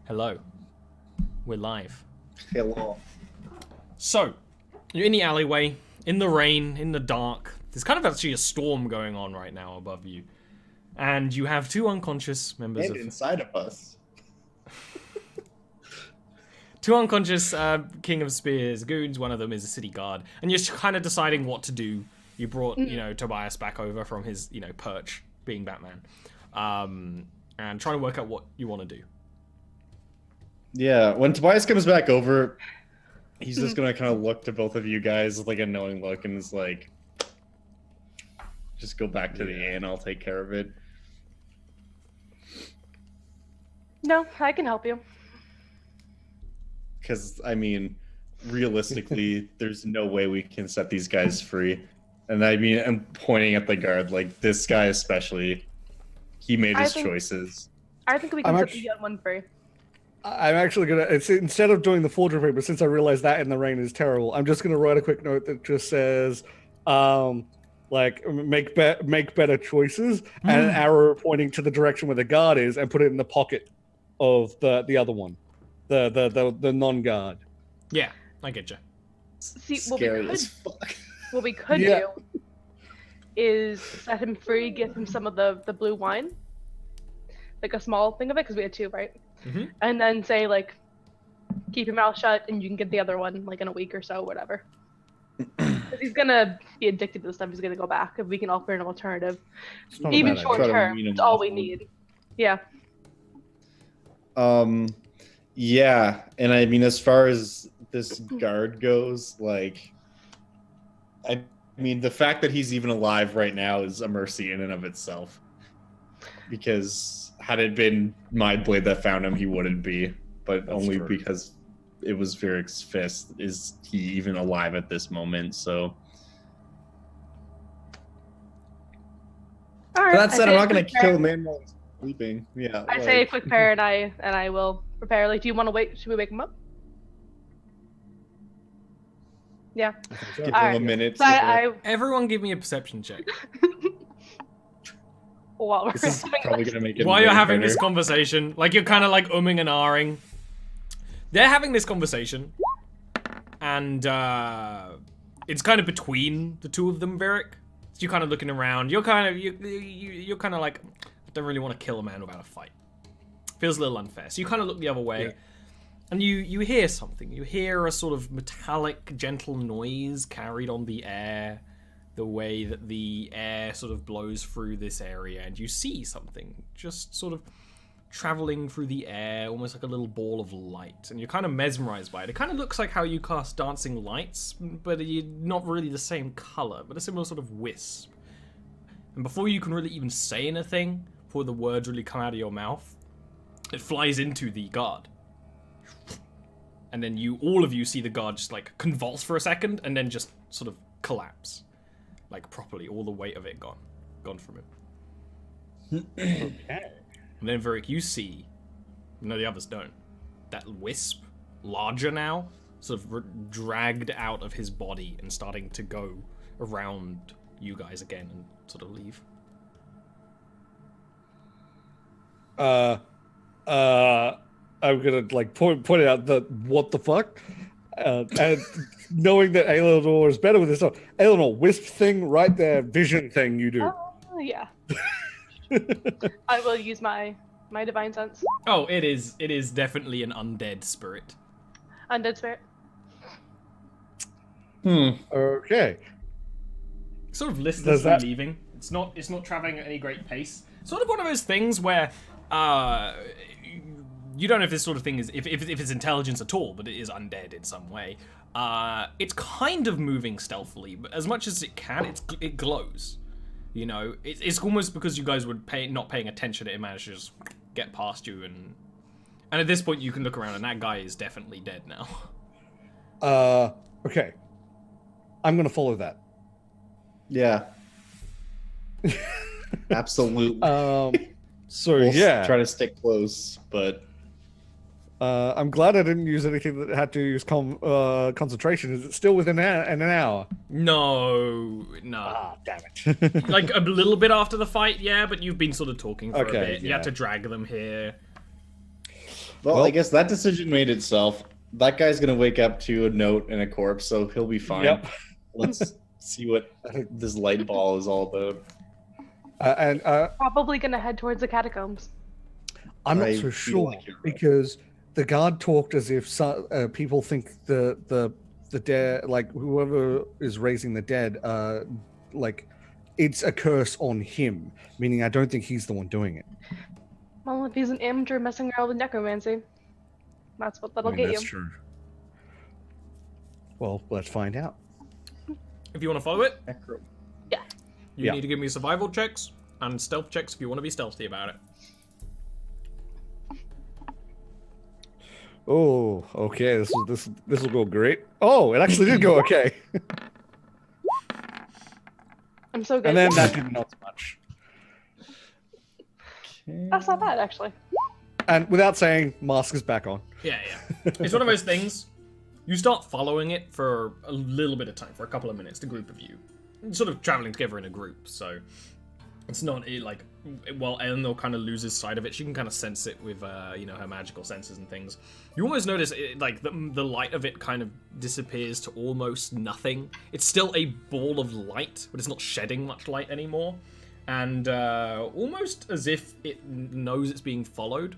Hello. We're live. Hello. So, you're in the alleyway, in the rain, in the dark. There's kind of actually a storm going on right now above you. And you have two unconscious members And inside of us. Two unconscious King of Spears goons. One of them is a city guard. And you're kind of deciding what to do. You brought, Tobias back over from his, perch, being Batman. And trying to work out what you want to do. Yeah, when Tobias comes back over, he's just gonna kind of look to both of you guys with like a knowing look and is like, just go back to the inn, I'll take care of it. No, I can help you. Because, I mean, realistically, there's no way we can set these guys free. And I mean, I'm pointing at the guard, like, this guy especially, he made his choices. I think we can set the young one free. I'm actually gonna, instead of doing the forger paper, since I realize that in the rain is terrible, I'm just gonna write a quick note that just says, make better choices, and an arrow pointing to the direction where the guard is, and put it in the pocket of the other one, the non-guard. Yeah, I get you. See, Scary as fuck. What we could do is set him free, give him some of the blue wine, like a small thing of it, because we had two, right? Mm-hmm. And then say, like, keep your mouth shut and you can get the other one, like, in a week or so, whatever. Because he's gonna be addicted to this stuff, he's gonna go back. If we can offer an alternative, even short term, it's all we need. Yeah. Yeah, and I mean, as far as this guard goes, like, I mean, the fact that he's even alive right now is a mercy in and of itself. Because had it been my blade that found him, he wouldn't be. But that's only true. Because it was Viric's fist is he even alive at this moment, so... All right, that said, I'm not going to kill a man while he's sleeping. Yeah. I say a quick prayer and I will prepare. Like, do you want to wait? Should we wake him up? Yeah. Give him a minute. So Everyone give me a perception check. While this is probably gonna make it while you're having this conversation, like you're kind of like umming and ahhing. They're having this conversation, and it's kind of between the two of them, Virik. So you're kind of looking around. You're kind of you're kind of like, I don't really want to kill a man without a fight. Feels a little unfair. So you kind of look the other way, and you hear something. You hear a sort of metallic, gentle noise carried on the air. The way that the air sort of blows through this area, and you see something just sort of traveling through the air, almost like a little ball of light, and you're kind of mesmerized by it. It kind of looks like how you cast dancing lights, but you're not really the same color, but a similar sort of wisp. And before you can really even say anything, before the words really come out of your mouth, it flies into the guard. And then all of you see the guard just like convulse for a second, and then just sort of collapse. Like, properly, all the weight of it gone from him. Okay. And then, Virik, you see, the others don't, that wisp, larger now, sort of dragged out of his body and starting to go around you guys again and sort of leave. I'm gonna, like, point it out that, what the fuck? And knowing that Eleanor is better with this stuff. Eleanor, wisp thing right there, vision thing you do. Oh, yeah. I will use my divine sense. Oh, it is definitely an undead spirit. Undead spirit. Okay. Sort of listlessly leaving. It's not traveling at any great pace. Sort of one of those things where you don't know if this sort of thing is if it's intelligence at all, but it is undead in some way. It's kind of moving stealthily, but as much as it can, it glows. It's almost because you guys were not paying attention, it managed to just get past you, and at this point you can look around, and that guy is definitely dead now. Okay. I'm gonna follow that. Yeah. Absolutely. So we'll yeah, try to stick close, but I'm glad I didn't use anything that had to use concentration. Is it still within an hour? No. Ah, damn it. Like a little bit after the fight, yeah, but you've been sort of talking for a bit. Yeah. You had to drag them here. Well, I guess that decision made itself. That guy's gonna wake up to a note and a corpse, so he'll be fine. Yep. Let's see what this light ball is all about. Probably gonna head towards the catacombs. I'm not I so feel sure like you're right. because the guard talked as if people think the dead, like whoever is raising the dead, like it's a curse on him. Meaning, I don't think he's the one doing it. Well, if he's an amateur messing around with necromancy, that's what that'll get That's you. true. Well, let's find out. If you want to follow it, Necro. you need to give me survival checks and stealth checks if you want to be stealthy about it. Oh, okay. This will go great. Oh, it actually did go okay. I'm so good. And then that did not so much. That's not bad, actually. And without saying, mask is back on. Yeah. It's one of those things. You start following it for a little bit of time, for a couple of minutes, the group of you. Sort of traveling together in a group, so it's not like, while Eleanor kind of loses sight of it, she can kind of sense it with, her magical senses and things. You almost notice, the light of it kind of disappears to almost nothing. It's still a ball of light, but it's not shedding much light anymore. And almost as if it knows it's being followed.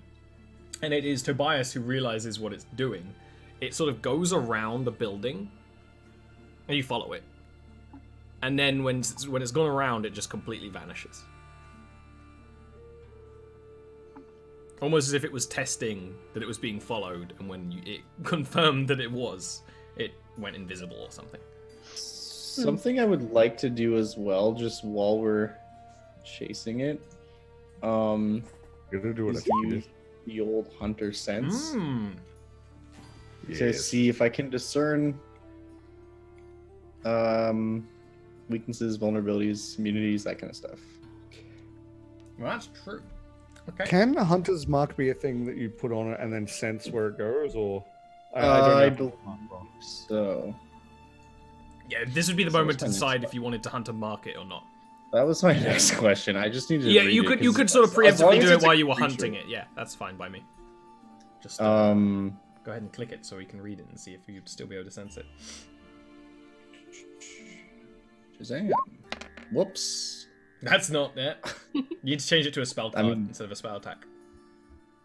And it is Tobias who realizes what it's doing. It sort of goes around the building, and you follow it. And then when it's gone around, it just completely vanishes. Almost as if it was testing that it was being followed, and when it confirmed that it went invisible or something. Something I would like to do as well, just while we're chasing it, You're gonna do is use the old hunter sense to Yes. see if I can discern weaknesses, vulnerabilities, immunities, that kind of stuff. Well, that's true. Okay. Can a hunter's mark be a thing that you put on it and then sense where it goes, or I don't believe know. so. Yeah, this would be the So moment to what's my decide next if you wanted to hunt a market or not. That was my next question. I just need to. Yeah, read you it, could 'cause sort of as long preemptively as do it it's a while you were creature. hunting it. Yeah, that's fine by me. Just go ahead and click it so we can read it and see if you'd still be able to sense it. Shazam. Whoops. That's not it. You need to change it to a spell card instead of a spell attack.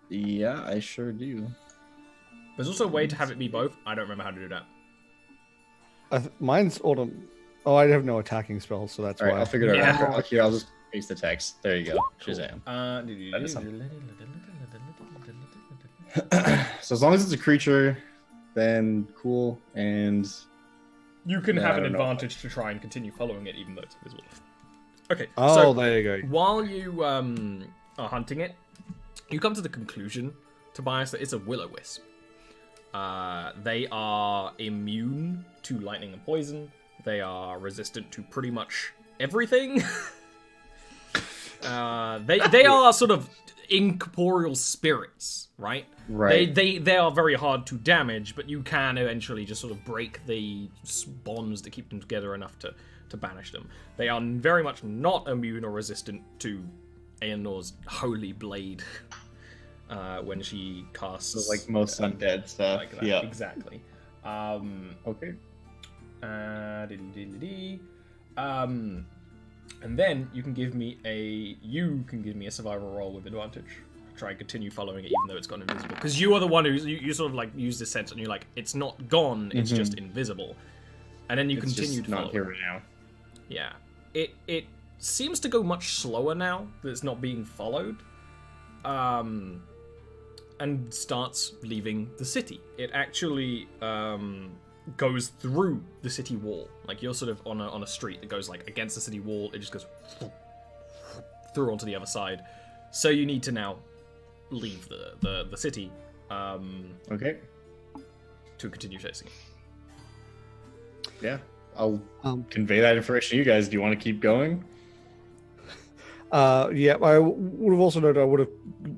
Yeah, I sure do. There's also a way to have it be both. I don't remember how to do that. Mine's autumn. Oh, I have no attacking spells, so that's All right, why. I'll figure it Yeah. out. Here, I'll just paste the text. There you go. Shazam. That is So as long as it's a creature, then cool. And you can Yeah, have I an don't know. advantage to try and continue following it even though it's invisible. Okay, Oh, so there you go. while you are hunting it, you come to the conclusion, Tobias, that it's a will-o-wisp. They are immune to lightning and poison. They are resistant to pretty much everything. They are sort of incorporeal spirits, right? Right. They are very hard to damage, but you can eventually just sort of break the bonds that keep them together enough to banish them. They are very much not immune or resistant to Aenor's holy blade when she casts. So like most undead stuff. Like that. Yeah. Exactly. Okay. And then you can give me a survival roll with advantage. Try and continue following it even though it's gone invisible. Because you are the one who you sort of like use this sense and you're like, it's not gone, it's just invisible. And then you It's continue just to follow not here it. right now. Yeah. It seems to go much slower now that it's not being followed. And starts leaving the city. It actually goes through the city wall. Like you're sort of on a street that goes like against the city wall. It just goes through onto the other side. So you need to now leave the city Okay. to continue chasing it. Yeah. I'll convey that information to you guys. Do you want to keep going? Yeah, I would have also noted I would have,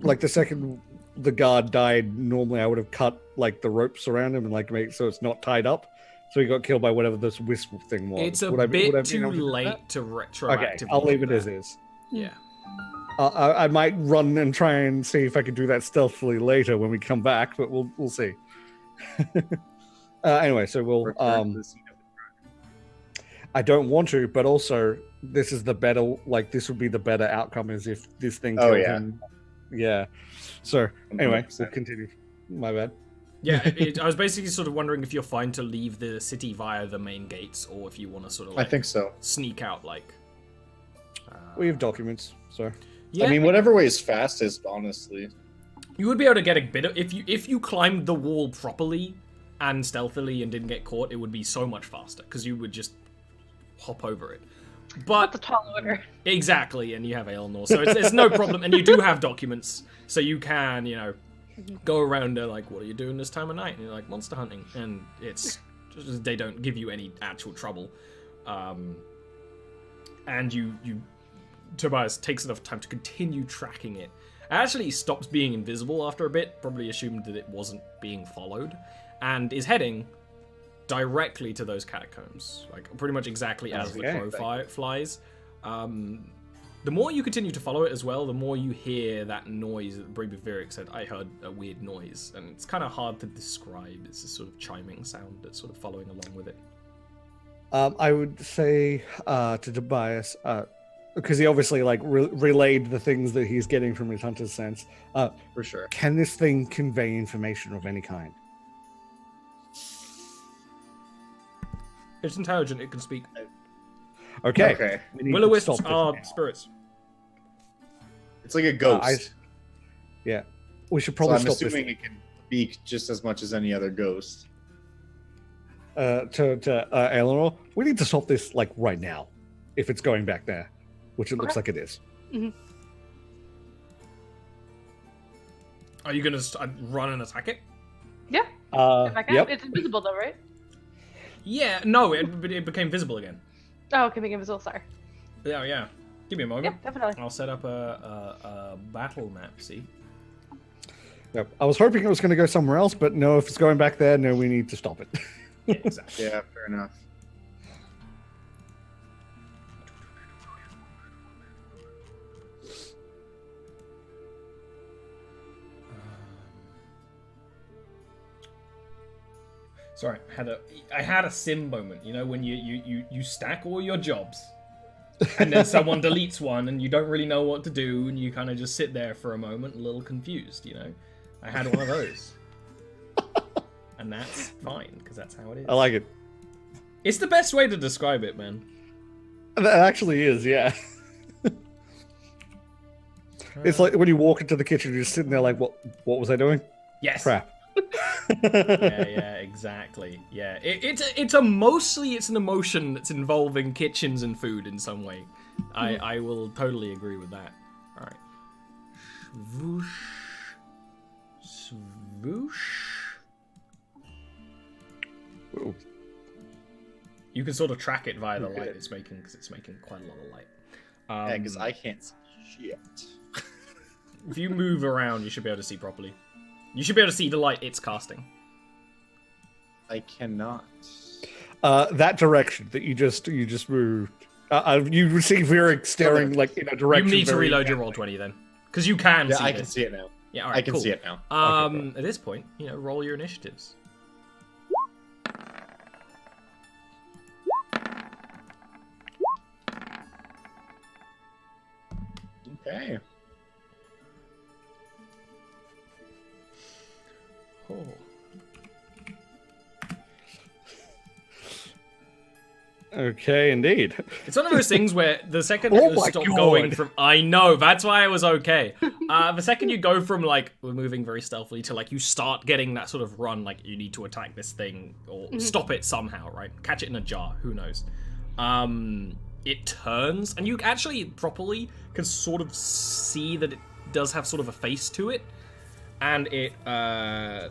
like, the second the guard died, normally I would have cut, like, the ropes around him and, like, make so it's not tied up. So he got killed by whatever this wisp thing was. It's a Would I be bit able to do too that? late to Okay, retroactively. I'll leave do it as that. is. Yeah. I might run and try and see if I can do that stealthily later when we come back, but we'll see. Anyway, so we'll. I don't want to, but also this is the better. Like this would be the better outcome, is if this thing killed him. Yeah. So anyway, 100%. we'll continue. My bad. Yeah, I was basically sort of wondering if you're fine to leave the city via the main gates, or if you want to sort of I think so. sneak out like. We have documents, so. Yeah, I mean, whatever way is fastest, honestly. you would be able to get a bit of if you climbed the wall properly and stealthily and didn't get caught, it would be so much faster because you would just hop over it. But That's a tall order. exactly, and you have Aelnor, so it's no problem, and you do have documents, so you can go around there like, what are you doing this time of night? And you're like, monster hunting, and it's they don't give you any actual trouble, and you Tobias takes enough time to continue tracking it. It actually stops being invisible after a bit, probably assumed that it wasn't being followed, and is heading directly to those catacombs, like pretty much exactly as the crow flies. The more you continue to follow it as well, the more you hear that noise that Bribiviric said, I heard a weird noise, and it's kind of hard to describe. It's a sort of chiming sound that's sort of following along with it. I would say to Tobias, because he obviously like relayed the things that he's getting from his hunter's sense. For sure. Can this thing convey information of any kind? It's intelligent, it can speak. Okay. Will-o-wisps are spirits. It's like a ghost. Yeah. We should So probably I'm stop assuming it can speak just as much as any other ghost. this. To Eleanor, we need to stop this like right now. If it's going back there, which it looks like it is. Mm-hmm. Are you going to run and attack it? Yeah. If I can. Yep. It's invisible though, right? Yeah, no, it became visible again. Oh, okay, make it invisible. Sorry. Yeah. Give me a Yeah, moment. definitely. I'll set up a battle map, see? Yep. I was hoping it was going to go somewhere else, but no, if it's going back there, no, we need to stop it. Yeah, exactly. Yeah, fair enough. Sorry, I had a sim moment, when you stack all your jobs and then someone deletes one and you don't really know what to do and you kind of just sit there for a moment a little confused, I had one of those. And that's fine, because that's how it is. I like it. It's the best way to describe it, man. That actually is, yeah. It's like when you walk into the kitchen, you're just sitting there like, what was I doing? Yes. Crap. Yeah, exactly. Yeah, it's an emotion that's involving kitchens and food in some way. I will totally agree with that. All right. Swoosh. Swoosh. Ooh. You can sort of track it via the light it's making, because it's making quite a lot of light. Yeah, because I can't see shit. If you move around, you should be able to see properly. You should be able to see the light it's casting. I cannot. That direction that you just moved. You see Virik staring like in a direction. You need to reload your roll20 then, because you can. Yeah, see I this. can see it now. Yeah, all right, I can cool. see it now. At this point, roll your initiatives. Okay. Oh. Okay, indeed. It's one of those things where the second Oh you my stop God. going from, I know, that's why I was okay. The second you go from like, we're moving very stealthily to like, you start getting that sort of run, like you need to attack this thing or stop it somehow, right? Catch it in a jar, who knows? It turns, and you actually properly can sort of see that it does have sort of a face to it. And it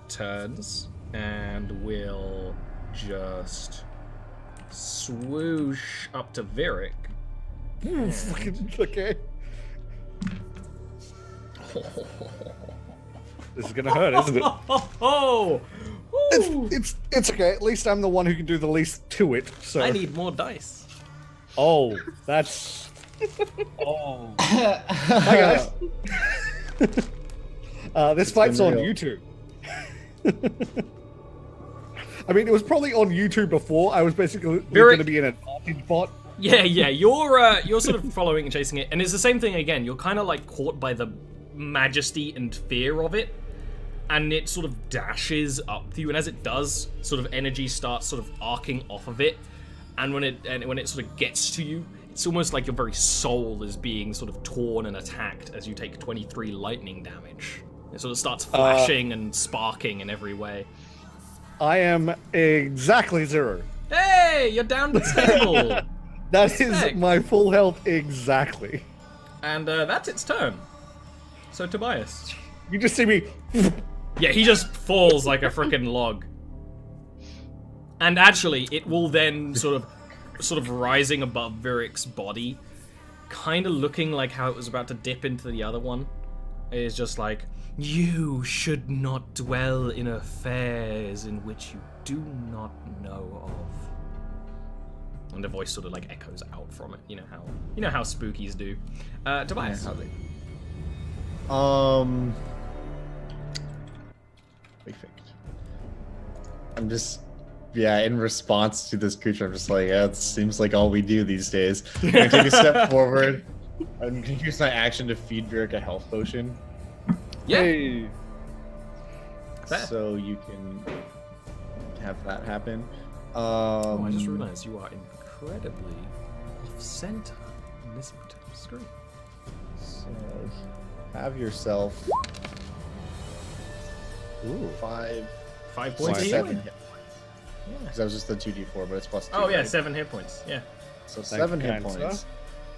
turns and will just swoosh up to Virik. Okay. This is gonna hurt, isn't it? Oh, It's okay. At least I'm the one who can do the least to it. So I need more dice. Oh, that's. Oh. Hi guys. This fight's on real. YouTube. I mean, it was probably on YouTube before. I was basically going to be in an advantage bot. Yeah, you're sort of following and chasing it, and it's the same thing again. You're kind of like caught by the majesty and fear of it, and it sort of dashes up to you, and as it does, sort of energy starts sort of arcing off of it, and when it sort of gets to you, it's almost like your very soul is being sort of torn and attacked as you take 23 lightning damage. It sort of starts flashing and sparking in every way. I am exactly 0. Hey, you're down to stable. That is Respect. my full health exactly. And that's its turn. So Tobias. You just see me. Yeah, he just falls like a freaking log. And actually, it will then sort of rising above Viric's body, kind of looking like how it was about to dip into the other one. It is just like, you should not dwell in affairs in which you do not know of. And the voice sort of like echoes out from it. You know how spookies do. Tobias. Yeah, perfect. I'm just, in response to this creature, I'm just like, yeah, it seems like all we do these days. I'm gonna take a step forward. I'm gonna use my action to feed Virik a health potion. Yeah. Hey. Fair. So you can have that happen. I just realized you are incredibly off-center in this particular screen. So have yourself Ooh. 5 5 points, points Why 7 healing. hit. Because that was just the 2d4, but it's plus 2. Oh yeah, right? 7 hit points. Yeah. So Thank 7 you, hit kind points. sir.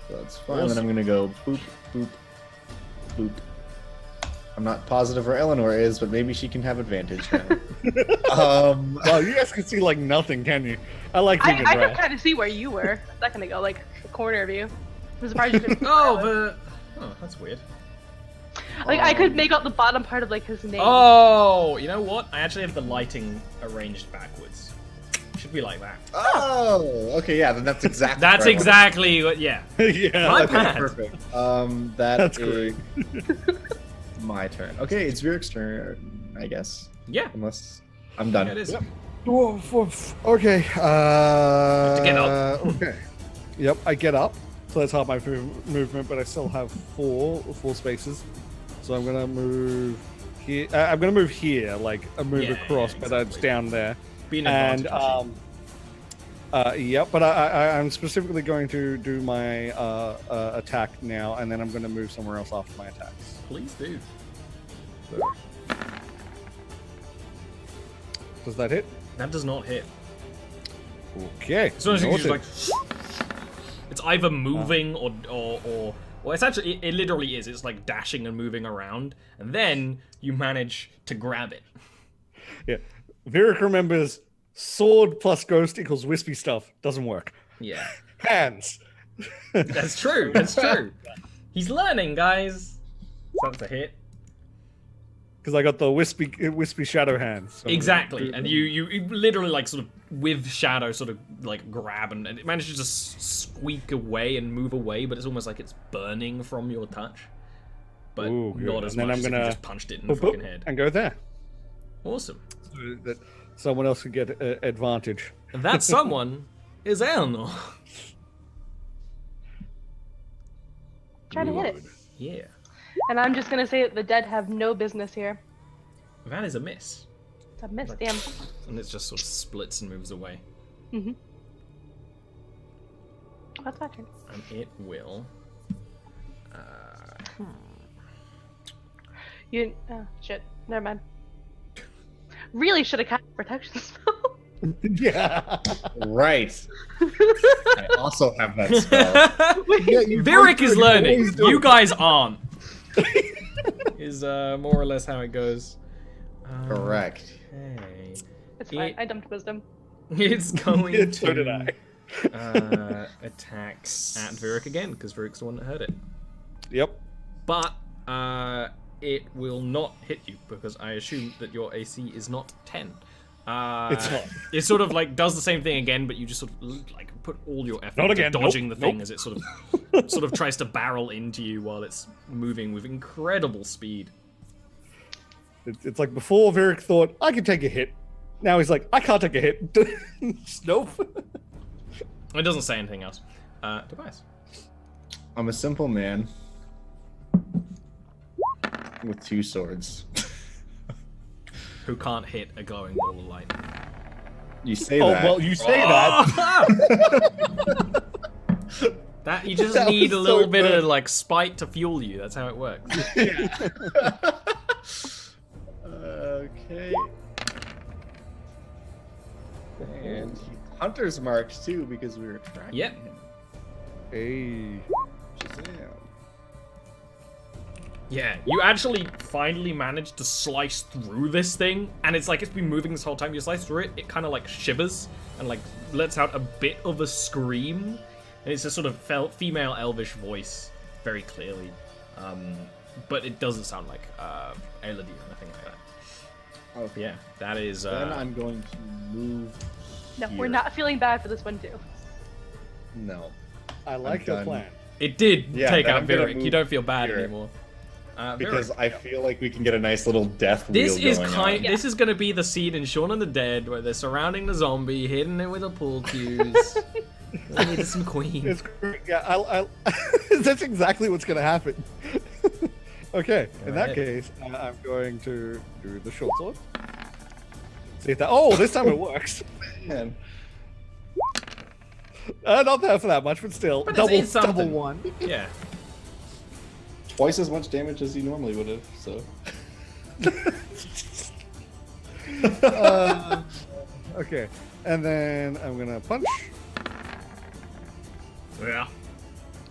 So that's fine. And then I'm gonna go boop, boop, boop. I'm not positive where Eleanor is, but maybe she can have advantage now. Well, you guys can see like nothing, can you? I like I being could in kind of see where you were a second ago, like the corner of you. I'm surprised you couldn't. Oh, that's weird. Like I could make out the bottom part of like his name. Oh, you know what? I actually have the lighting arranged backwards. Should be like that. Oh, okay, yeah, then that's exactly. That's where I exactly what. Yeah. yeah. My wanted- bad. Okay, perfect. That's is my turn. Okay, it's Virik's turn, I guess. Yeah. Unless I'm done. Yeah, it is. Yep. Okay. To get up. Okay. Yep, I get up. So that's half my movement, but I still have four spaces. So I'm gonna move here. I'm gonna move here, like a move Yeah, across, yeah, but it's exactly. down there. Be an And advantage. yep. But I'm specifically going to do my attack now, and then I'm gonna move somewhere else after my attacks. Please do. So. Does that hit? That does not hit. Okay. As soon as you just noted. like, it's either moving or well, it's actually it literally is. It's like dashing and moving around, and then you manage to grab it. Yeah. Virik remembers sword plus ghost equals wispy stuff. Doesn't work. Yeah, Hands. that's true. That's true. He's learning, guys. So that's a hit. Because I got the wispy shadow hands. So Exactly, and you literally like sort of with shadow sort of like grab and it manages to squeak away and move away, but it's almost like it's burning from your touch. But Ooh, good. not as And then much I'm as if gonna you just punched it in the boop, boop, fucking head. and go there. Awesome. So that someone else can get advantage. And that someone is Eleanor. Try to hit it. Yeah. And I'm just gonna say that the dead have no business here. That is a miss. It's a miss, damn. And it just sort of splits and moves away. Mm-hmm. That's my turn. And it will... You. Oh, shit. Never mind. Really should have cast protection spell. Yeah. Right. I also have that spell. Virik is learning. always do You it. guys aren't. Is more or less how it goes. Correct. Okay. It's fine. I dumped wisdom. It's going So did I. to attack at Virik again, because Virik's the one that heard it. Yep. But it will not hit you, because I assume that your AC is not 10. It's not. It sort of like does the same thing again, but you just sort of like put all your effort Not into again. dodging Nope. the thing Nope. as it sort of sort of tries to barrel into you while it's moving with incredible speed. It's like before Varric thought, I can take a hit. Now he's like, I can't take a hit. Nope. It doesn't say anything else. Tobias. I'm a simple man with 2 swords. Who can't hit a glowing ball of light. You say Oh, that. well, you say that. That you just That need was a little so bit good. of like spite to fuel you. That's how it works. Okay. And Hunter's marked too because we were tracking Yep. him. Hey. Shazam. Yeah, you actually finally managed to slice through this thing, and it's like it's been moving this whole time. You slice through it, it kind of like shivers and like lets out a bit of a scream, and it's a sort of female elvish voice, very clearly, but it doesn't sound like Elodie or anything like that. Okay. Yeah, that is. Then I'm going to move. No, here. we're not feeling bad for this one too. No. I like I'm your done. plan. It did Yeah, take then out I'm gonna Varric. You move don't feel bad here. anymore. Because Varric. I feel like we can get a nice little death This wheel is going kind. on. Yeah. This is going to be the scene in Shaun of the Dead where they're surrounding the zombie, hitting it with a pool cues. They needed some queen. It's great. Yeah, that's exactly what's going to happen. Okay, in that Alright. case, I'm going to do the short sword. See if that. Oh, this time it works. Man. Not that for that much, but still, But it's double something. one. Yeah. Twice as much damage as you normally would have, so. Okay, and then I'm gonna punch. Yeah.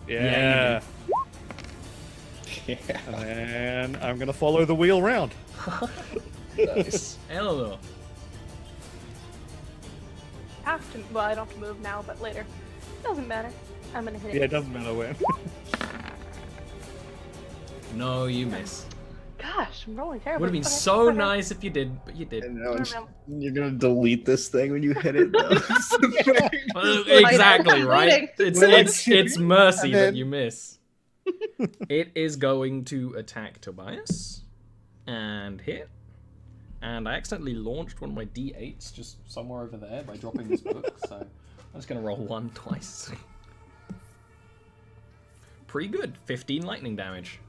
Yeah. Yeah. And then I'm gonna follow the wheel round. Nice. Hello. Have to. Well, I don't have to move now, but later. Doesn't matter. I'm gonna hit Yeah, it. it doesn't matter when. No, you miss. Gosh, I'm rolling terribly. Would have been Okay, so whatever. nice if you did, but you did. And now Remember. you're gonna delete this thing when you hit it, though. Well, exactly right. Waiting. It's mercy And that then- you miss. It is going to attack Tobias and hit. And I accidentally launched one of my D8s just somewhere over there by dropping this book, so I'm just gonna roll one twice. Pretty good. 15 lightning damage.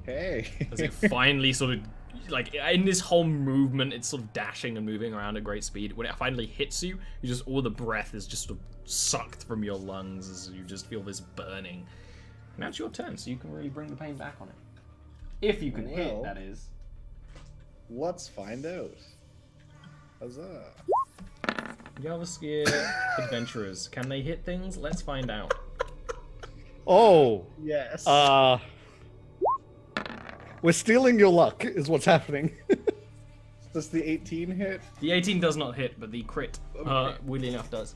Hey. As it finally sort of, like, in this whole movement, it's sort of dashing and moving around at great speed. When it finally hits you, you just, all the breath is just sort of sucked from your lungs as you just feel this burning. Now it's your turn, so you can really bring the pain back on it. If you can hit, Well. that is. Let's find out. Huzzah. Jarviskjir adventurers. Can they hit things? Let's find out. Oh, Yes. we're stealing your luck, is what's happening. Does the 18 hit? The 18 does not hit, but the crit, weirdly enough, does.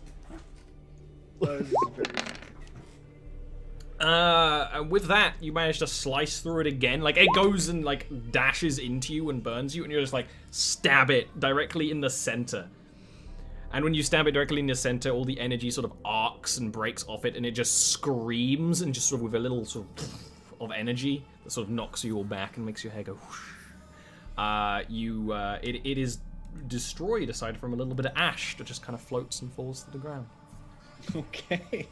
With that, you manage to slice through it again. Like, it goes and, like, dashes into you and burns you, and you're just like, stab it directly in the center. And when you stab it directly in the center, all the energy sort of arcs and breaks off it, and it just screams, and just sort of with a little sort of energy that sort of knocks you all back and makes your hair go whoosh. It is destroyed aside from a little bit of ash that just kind of floats and falls to the ground. Okay.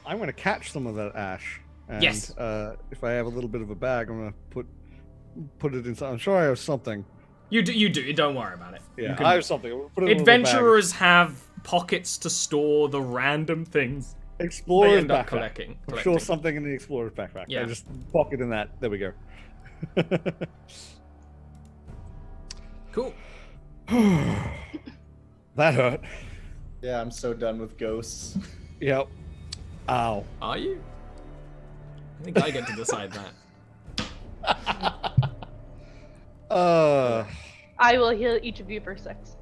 I'm gonna catch some of that ash. And, Yes. If I have a little bit of a bag, I'm gonna put it inside. I'm sure I have something. You do. Don't worry about it. Yeah, You can- I have something. I'll put it in a little bag. Adventurers have pockets to store the random things they Explorer's end up backpack. collecting. I'm sure something in the explorer's backpack. Yeah. I just pocket in that. There we go. Cool. That hurt. Yeah, I'm so done with ghosts. Yep. Ow. Are you? I think I get to decide that. I will heal each of you for 6.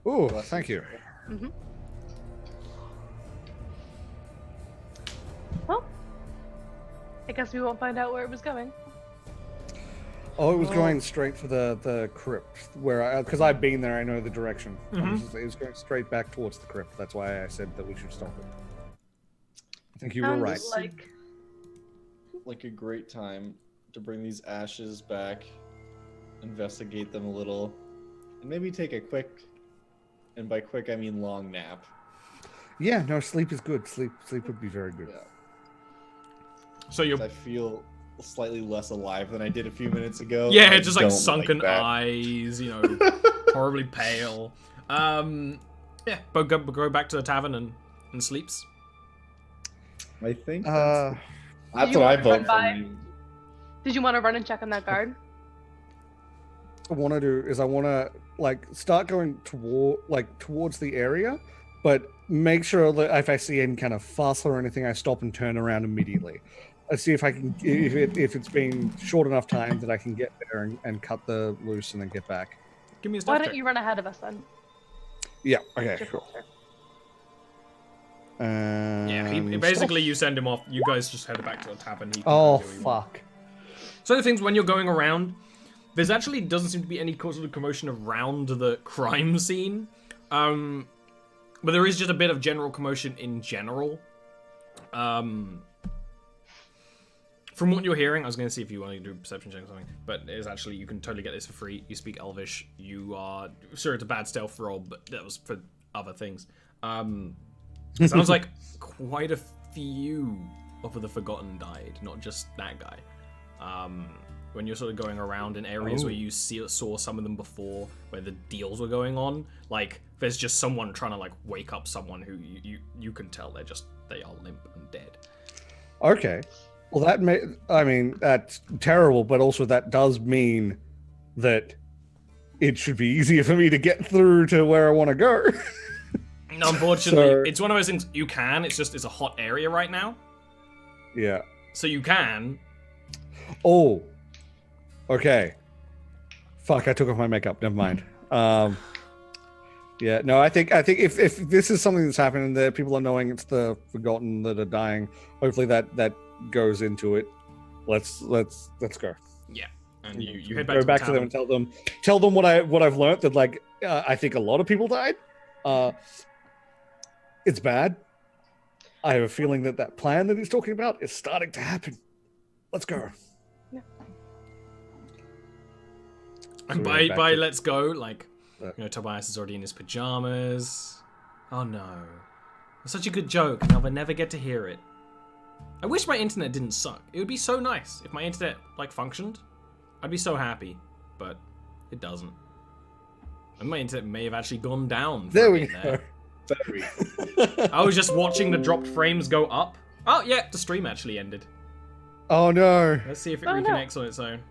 Ooh, thank you. Well, I guess we won't find out where it was going. Oh, it was going straight for the crypt, where because I've been there, I know the direction. It was going straight back towards the crypt. That's why I said that we should stop it. I think you were right. Like a great time to bring these ashes back, investigate them a little, and maybe take a quick, and by quick I mean long nap. Yeah, no, sleep is good. Sleep would be very good. Yeah. So you're... I feel slightly less alive than I did a few minutes ago. Yeah, just like don't sunken that. eyes, you know, horribly pale. Yeah, but go back to the tavern and sleeps. I think Uh, that's what I vote for. Did you want to run and check on that guard? What I want to do is I want to like start going towards the area, but make sure that if I see any kind of fuss or anything, I stop and turn around immediately. I see if I can, if it's been short enough time that I can get there and cut the loose and then get back. Give me a Why stealth don't check. you run ahead of us then? Yeah. Okay. Just Sure. closer. Yeah, basically you send him off. You guys just head back to the tavern. He can Oh do what he wants. fuck. So the things when you're going around, there's actually doesn't seem to be any sort of commotion around the crime scene, but there is just a bit of general commotion in general. From what you're hearing, I was going to see if you want to do a perception check or something, but it's actually, you can totally get this for free. You speak Elvish. You are, sure, it's a bad stealth roll, but that was for other things. It sounds like quite a few of the Forgotten died, not just that guy. When you're sort of going around in areas where you saw some of them before, where the deals were going on, like, there's just someone trying to, like, wake up someone who you can tell they are limp and dead. Okay. Well, that's terrible, but also that does mean that it should be easier for me to get through to where I want to go. Unfortunately, it's one of those things you can, it's a hot area right now. Yeah. So you can. Oh. Okay. Fuck, I took off my makeup. Never mind. Yeah, no, I think if this is something that's happening, that people are knowing it's the Forgotten that are dying, hopefully that goes into it. Let's go. Yeah. And you head go back to them and tell them what I've learned, that like I think a lot of people died. It's bad. I have a feeling that plan that he's talking about is starting to happen. Let's go. Yeah. And by let's go, like, you know, Tobias is already in his pajamas. Oh no. It's such a good joke, and I'll never get to hear it. I wish my internet didn't suck. It would be so nice if my internet, like, functioned. I'd be so happy, but it doesn't. And my internet may have actually gone down. There we go. I was just watching the dropped frames go up. Oh yeah, the stream actually ended. Oh no. Let's see if it reconnects on its own.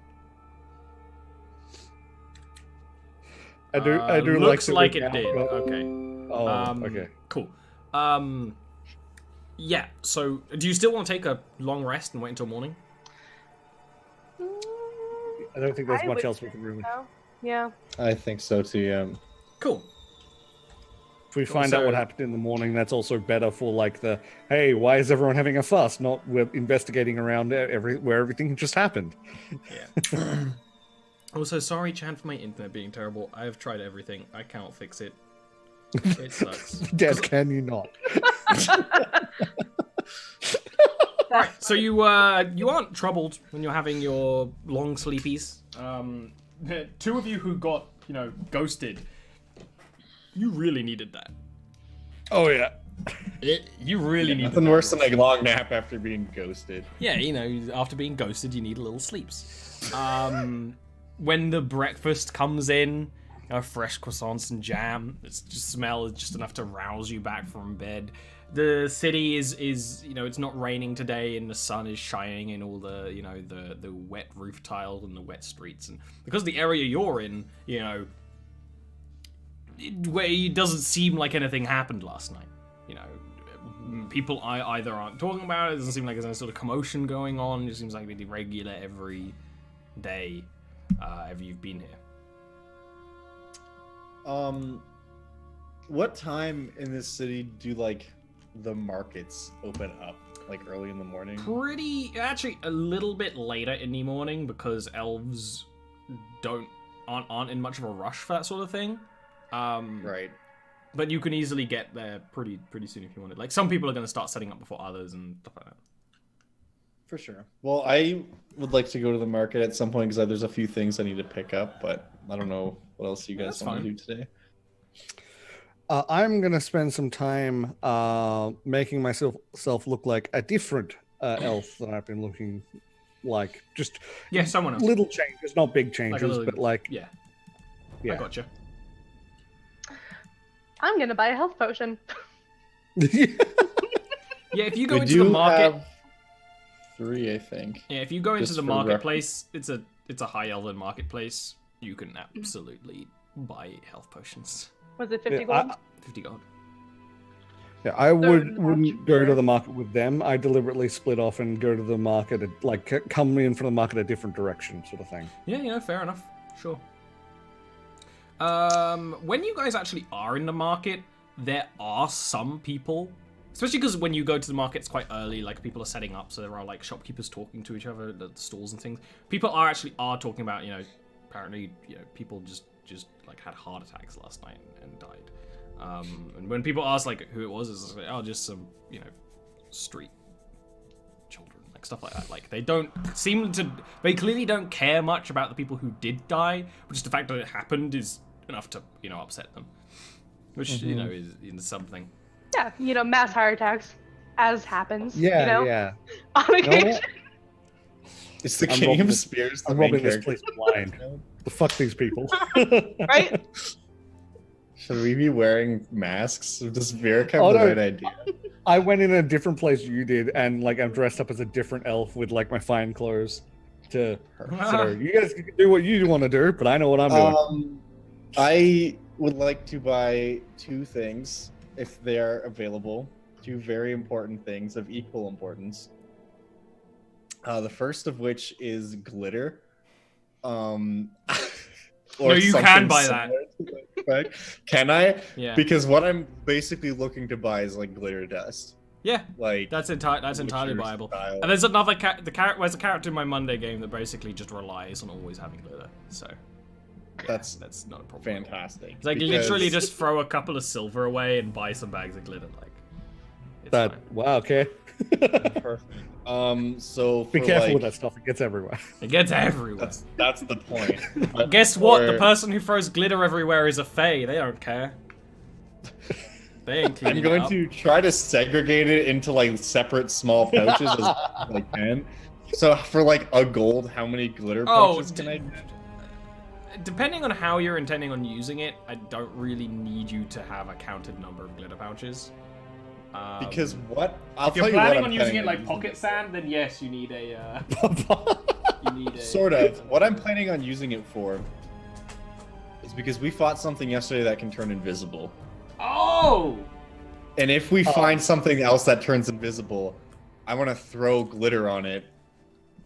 I do looks like it did. Okay. Oh, okay. Cool. Yeah, so do you still want to take a long rest and wait until morning? I don't think there's much else we can ruin. So. Yeah. I think so too, yeah. Cool. If we find out what happened in the morning, that's also better for like the, hey, why is everyone having a fuss? Not we're investigating around where everything just happened. Yeah. Also, sorry, Chan, for my internet being terrible. I have tried everything. I cannot fix it. It sucks. Dad, can you not? Right, so you aren't troubled when you're having your long sleepies. Two of you who got, ghosted. You really needed that. Oh yeah. You really need nothing worse than a long nap after being ghosted. Yeah, after being ghosted, you need a little sleeps. When the breakfast comes in, fresh croissants and jam, smell is just enough to rouse you back from bed. The city is it's not raining today, and the sun is shining in all the the wet roof tiles and the wet streets, and because the area you're in, where it doesn't seem like anything happened last night. People either aren't talking about it. It doesn't seem like there's any sort of commotion going on. It seems like it's regular every day. Ever you've been here. What time in this city do the markets open up? Like early in the morning? Actually a little bit later in the morning, because elves aren't in much of a rush for that sort of thing. Right. But you can easily get there pretty soon if you wanted. Like, some people are going to start setting up before others and stuff like that. For sure. Well, I would like to go to the market at some point because there's a few things I need to pick up, but I don't know what else you guys want to do today. I'm gonna spend some time making myself look like a different elf than I've been looking like. Just someone else. Little changes, not big changes, but like yeah. I gotcha. I'm gonna buy a health potion. Yeah, if you go into the market. 3, I think. Yeah, if you go into the marketplace, it's a high elven marketplace. You can absolutely buy health potions. Was it 50 gold? 50 gold. Yeah, I wouldn't go to the market with them. I deliberately split off and go to the market, like come in from the market a different direction, sort of thing. Yeah, fair enough. Sure. When you guys actually are in the market, there are some people, especially because when you go to the market, it's quite early. Like, people are setting up, so there are like shopkeepers talking to each other at the stalls and things. People are talking about, apparently, people just like had heart attacks last night and died. And when people ask like who it was, it's like, oh, just some street children, like stuff like that. Like, they clearly don't care much about the people who did die, but just the fact that it happened is enough to upset them, which is something. Yeah, mass heart attacks, as happens. Yeah. On occasion. It's the King of Spears. I'm robbing this place blind. The fuck these people. Right? Should we be wearing masks? Does Varric have the right idea? I went in a different place you did, and like I'm dressed up as a different elf with like my fine clothes. So you guys can do what you want to do, but I know what I'm doing. I would like to buy 2 things if they are available. 2 very important things of equal importance. The first of which is glitter. No, you can buy that. Right? Can I? Yeah. Because what I'm basically looking to buy is like glitter dust. Yeah. Like, that's entirely viable. Style. And there's another there's a character in my Monday game that basically just relies on always having glitter. So that's not a problem. Fantastic. It's like literally just throw a couple of silver away and buy some bags of glitter. Like, it's fine. Wow. Okay. Perfect. So be careful with that stuff. It gets everywhere. It gets everywhere. That's the point. But guess what? The person who throws glitter everywhere is a fae. They don't care. They ain't cleaning I'm going it up. to try to segregate it into like separate small pouches as much as I can. So for like a gold, how many glitter pouches can I get? Depending on how you're intending on using it, I don't really need you to have a counted number of glitter pouches. Because what? If you're planning on using it like pocket sand, then yes, you need a. Sort of. What I'm planning on using it for is because we fought something yesterday that can turn invisible. Oh! And if we find something else that turns invisible, I want to throw glitter on it,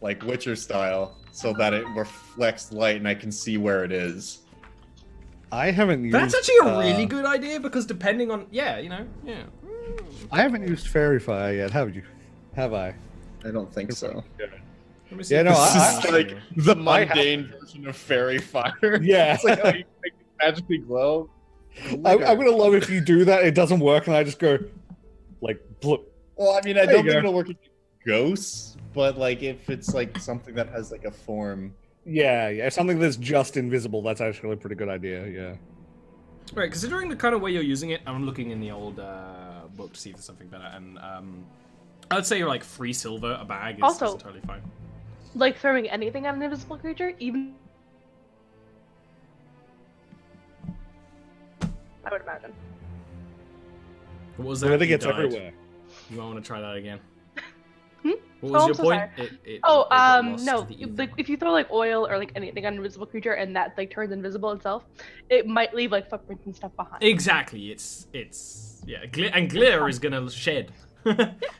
like Witcher style, so that it reflects light and I can see where it is. I haven't used. That's actually a really good idea because depending on I haven't used fairy fire yet, have you? Have I? I don't think so. Let me see. Yeah, no, This is like the mundane version of fairy fire. Yeah. It's like, oh, you make it magically glow. I'm gonna love if you do that. It doesn't work, and I just go like bloop. Well, I mean, I don't think it'll work against ghosts, but like if it's like something that has like a form. Yeah, something that's just invisible. That's actually a pretty good idea. Yeah. Right, considering the kind of way you're using it, I'm looking in the old book to see if there's something better, and I'd say like 3 silver a bag is totally fine. Like throwing anything at an invisible creature, even I would imagine. What was that? Glitter gets everywhere. You might want to try that again. What was your point? No. Like if you throw like oil or like anything on an invisible creature and that like turns invisible itself, it might leave like footprints and stuff behind. Exactly. It's and glitter is gonna shed,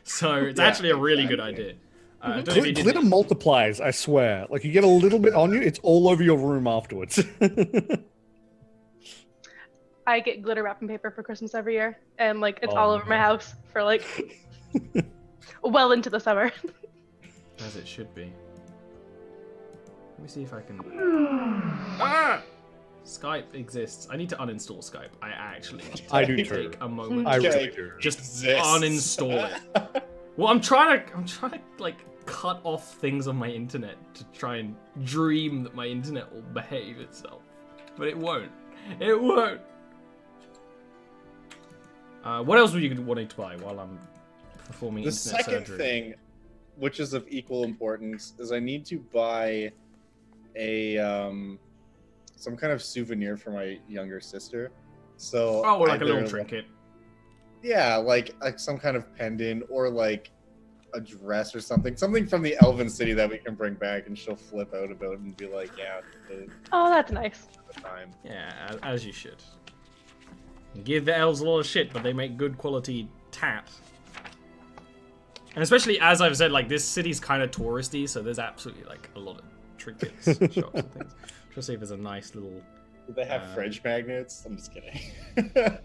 so it's actually a really good idea. Glitter multiplies, I swear. Like you get a little bit on you, it's all over your room afterwards. I get glitter wrapping paper for Christmas every year, and like it's all over my house for like well into the summer. As it should be. Let me see if I can. Skype exists. I need to uninstall Skype. I actually need to I do too. take a moment. I to really Skype do. just exists. uninstall it. Well, I'm trying to like cut off things on my internet to try and dream that my internet will behave itself, but it won't. It won't. What else were you wanting to buy while I'm performing The internet second surgery? thing, which is of equal importance, is I need to buy a some kind of souvenir for my younger sister. So Oh, like a either, little trinket. Yeah, like some kind of pendant or like a dress or something from the Elven city that we can bring back, and she'll flip out about it and be like, "Yeah, Oh, that's nice. the time." Yeah, as you should. Give the elves a lot of shit, but they make good quality tat. And especially, as I've said, like, this city's kind of touristy, so there's absolutely, like, a lot of trinkets, shops and things. Try to see if there's a nice little... Do they have fridge magnets? I'm just kidding. I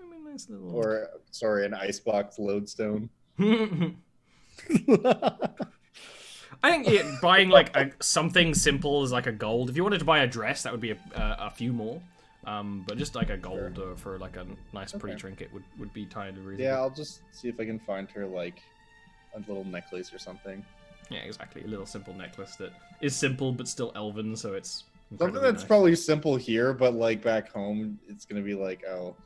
mean, nice little... Or, sorry, an icebox lodestone. I think buying, like, something simple as, like, a gold. If you wanted to buy a dress, that would be a few more. But just like a gold for like a nice pretty trinket would be kind of reasonable. Yeah, I'll just see if I can find her like a little necklace or something. Yeah, exactly. A little simple necklace that is simple but still elven, so it's Something that's probably simple here, but like back home, it's gonna be like, oh,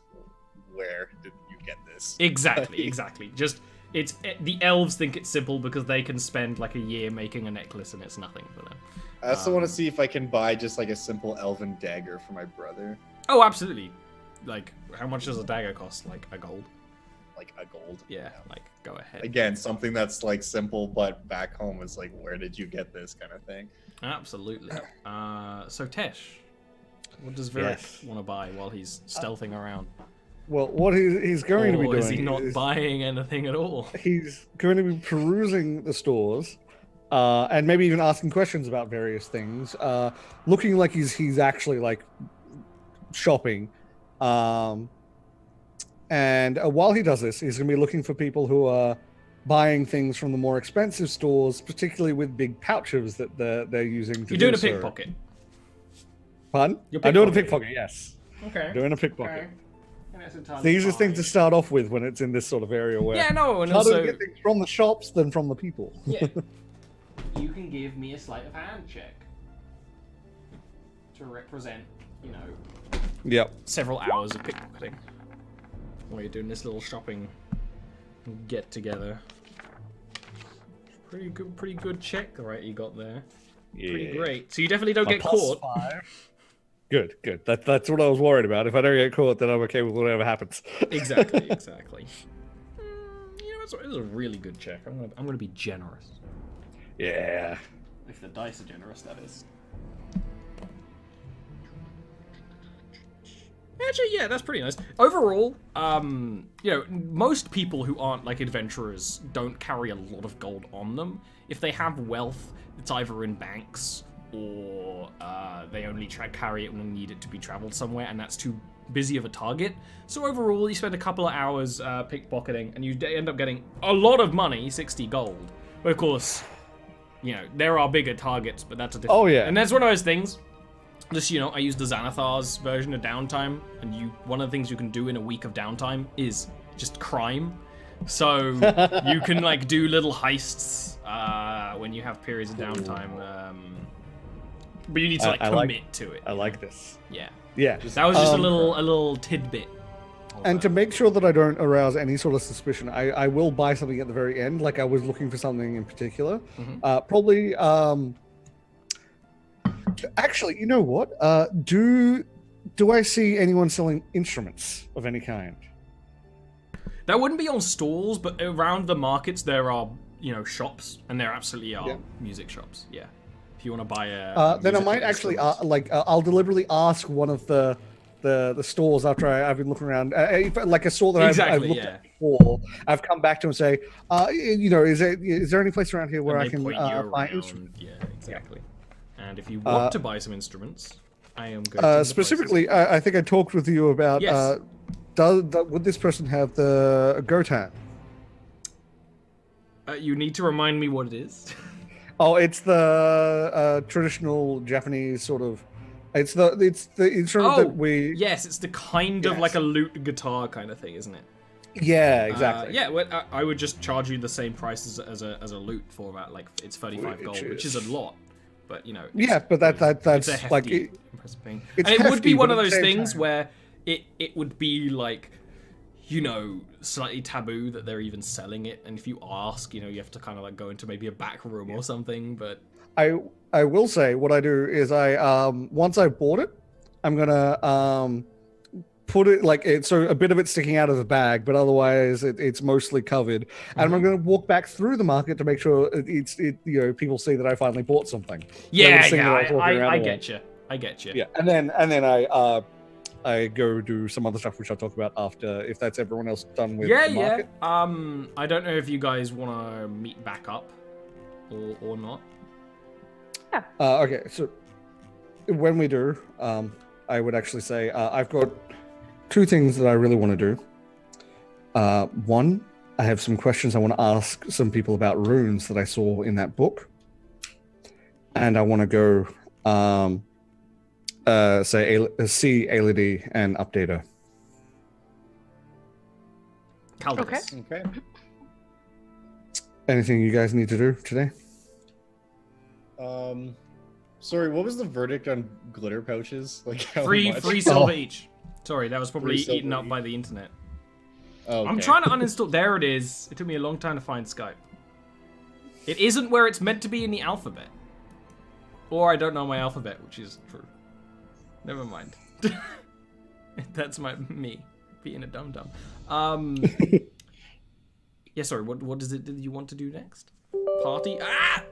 where did you get this? Exactly, exactly. Just the elves think it's simple because they can spend like a year making a necklace and it's nothing for them. I also want to see if I can buy just like a simple elven dagger for my brother. Oh, absolutely. Like, how much does a dagger cost? Like a gold? Like a gold. Yeah, like go ahead. Again, something that's like simple, but back home is like, where did you get this kind of thing? Absolutely. So Tesh, what does Virik want to buy while he's stealthing around? Well, what he's going to be Or doing is he not buying anything at all? He's going to be perusing the stores, and maybe even asking questions about various things, looking like he's actually like shopping. And while he does this, he's going to be looking for people who are buying things from the more expensive stores, particularly with big pouches that they're using. You're doing a pickpocket. Pardon? You're I'm doing a pickpocketing. pickpocket. Yes. Okay. Doing a pickpocket. Okay. The easiest thing to start off with when it's in this sort of area where Yeah, no, and harder also to get things from the shops than from the people. yeah, you can give me a sleight of hand check to represent, Yep. several hours of pickpocketing while you're doing this little shopping get together. Pretty good check, right? You got there. Yeah. Pretty great. So you definitely don't A get plus caught. 5. Good. That's what I was worried about. If I don't get caught, then I'm okay with whatever happens. Exactly. It's a really good check. I'm gonna be generous. Yeah. If the dice are generous, that is. Actually, yeah, that's pretty nice. Overall, most people who aren't like adventurers don't carry a lot of gold on them. If they have wealth, it's either in banks or they only carry it when they need it to be traveled somewhere, and that's too busy of a target. So overall, you spend a couple of hours pickpocketing, and you end up getting a lot of money, 60 gold. But of course, there are bigger targets, but that's a different... Oh, yeah. And that's one of those things. Just, I use the Xanathar's version of downtime, and one of the things you can do in a week of downtime is just crime. So you can, like, do little heists when you have periods of downtime. But you need to, commit to it. I like this. Yeah. Yeah. That was just a little tidbit. And to make sure that I don't arouse any sort of suspicion, I will buy something at the very end. Like I was looking for something in particular. Mm-hmm. Probably... Actually, you know what? Do I see anyone selling instruments of any kind? That wouldn't be on stalls, but around the markets there are, shops, and there absolutely are music shops. Yeah, if you want to buy a. Then I might actually I'll deliberately ask one of the stores after I've been looking around, like a store that I've looked at before. I've come back to and say, is there any place around here where I can buy instruments? Yeah, exactly. And if you want to buy some instruments, I am going specifically, I think I talked with you about. Yes. Would this person have the Gotan? You need to remind me what it is. Oh, it's the traditional Japanese sort of It's the instrument that we. Yes, it's the kind of Yes. like a lute guitar kind of thing, isn't it? Yeah, exactly. Yeah, well, I would just charge you the same price as a lute for that. Like it's 35 gold, which is a lot, but you know. Yeah, but that's it's a hefty, like impressive thing. it's And it would be hefty, one but of at the those same things time- where it would be like, you know, slightly taboo that they're even selling it, and if you ask, you know, you have to kind of like go into maybe a back room or something. But I will say what I do is I once I bought it, I'm gonna put it like it so a bit of it sticking out of the bag, but otherwise it's mostly covered. And I'm going to walk back through the market to make sure you know, people see that I finally bought something. yeah, That was the thing that I was walking around I with. get you. I get you. Yeah, and then I go do some other stuff which I'll talk about after, if that's everyone else done with Yeah, the market. I don't know if you guys want to meet back up or not. Okay, so when we do, I would actually say I've got two things that I really want to do. One, I have some questions I want to ask some people about runes that I saw in that book, and I want to go see Ailidi and update her. Caldas. Okay. Anything you guys need to do today? Sorry, what was the verdict on glitter pouches? Like how Free much? silver each. Sorry, that was probably Free silver eaten up each. by the internet. Oh, I'm okay. trying to uninstall. There it is. It took me a long time to find Skype. It isn't where it's meant to be in the alphabet. Or I don't know my alphabet, which is true. Never mind. That's me being a dum-dum. Yeah, sorry, what is it that you want to do next? Party? Ah!